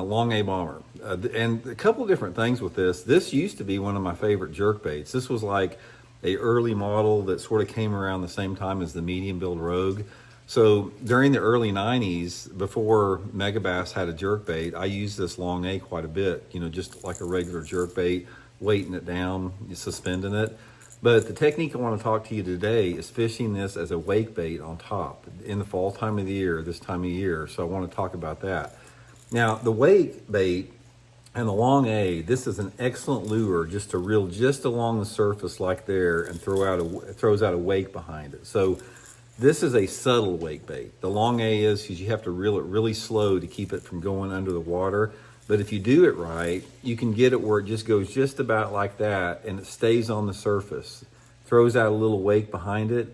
long A bomber. And a couple of different things with this. This used to be one of my favorite jerk baits. This was like a early model that sort of came around the same time as the medium build Rogue. So during the early 90s, before Megabass had a jerk bait, I used this long A quite a bit, you know, just like a regular jerk bait, weighting it down, suspending it. But the technique I want to talk to you today is fishing this as a wake bait on top in the fall time of the year, this time of year. So I want to talk about that. Now, the wake bait and the long A, this is an excellent lure just to reel just along the surface like there and throws out a wake behind it. So this is a subtle wake bait. The long A is because you have to reel it really slow to keep it from going under the water. But if you do it right, you can get it where it just goes just about like that and it stays on the surface, throws out a little wake behind it.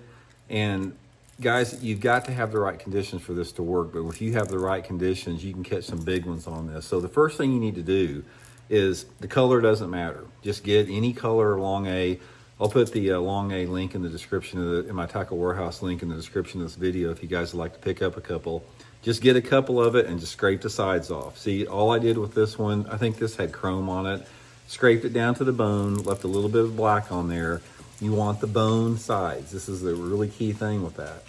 And guys, you've got to have the right conditions for this to work, but if you have the right conditions, you can catch some big ones on this. So the first thing you need to do is, the color doesn't matter. Just get any color long A. I'll put the long A link in the description in my Tackle Warehouse link in the description of this video if you guys would like to pick up a couple. Just get a couple of it and just scrape the sides off. See, all I did with this one, I think this had chrome on it, scraped it down to the bone, left a little bit of black on there. You want the bone sides. This is the really key thing with that.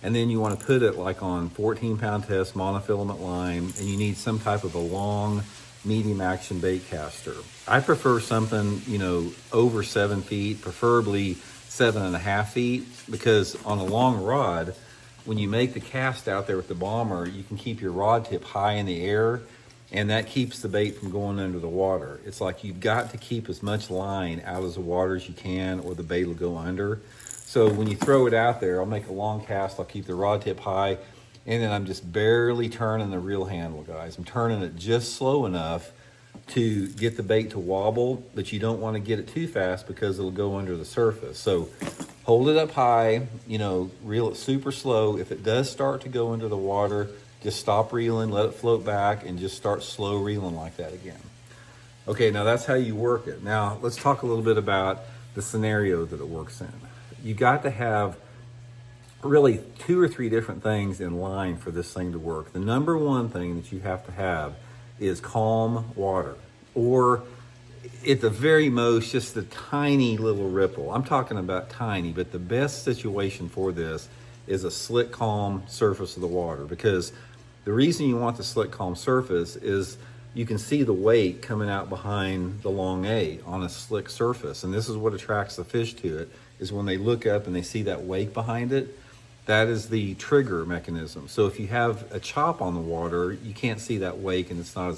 And then you want to put it like on 14-pound test monofilament line, and you need some type of a long, medium action bait caster. I prefer something, you know, over 7 feet, preferably 7.5 feet, because on a long rod, when you make the cast out there with the bomber, you can keep your rod tip high in the air, and that keeps the bait from going under the water. It's like you've got to keep as much line out of the water as you can, or the bait will go under. So when you throw it out there, I'll make a long cast, I'll keep the rod tip high, and then I'm just barely turning the reel handle, guys. I'm turning it just slow enough to get the bait to wobble, but you don't want to get it too fast because it'll go under the surface. So hold it up high, you know, reel it super slow. If it does start to go under the water, just stop reeling, let it float back, and just start slow reeling like that again. Okay, now that's how you work it. Now let's talk a little bit about the scenario that it works in. You got to have really 2 or 3 different things in line for this thing to work. The number one thing that you have to have is calm water, or at the very most, just a tiny little ripple. I'm talking about tiny, but the best situation for this is a slick, calm surface of the water, because the reason you want the slick, calm surface is you can see the weight coming out behind the long A on a slick surface. And this is what attracts the fish to it, is when they look up and they see that wake behind it. That is the trigger mechanism. So if you have a chop on the water, you can't see that wake and it's not as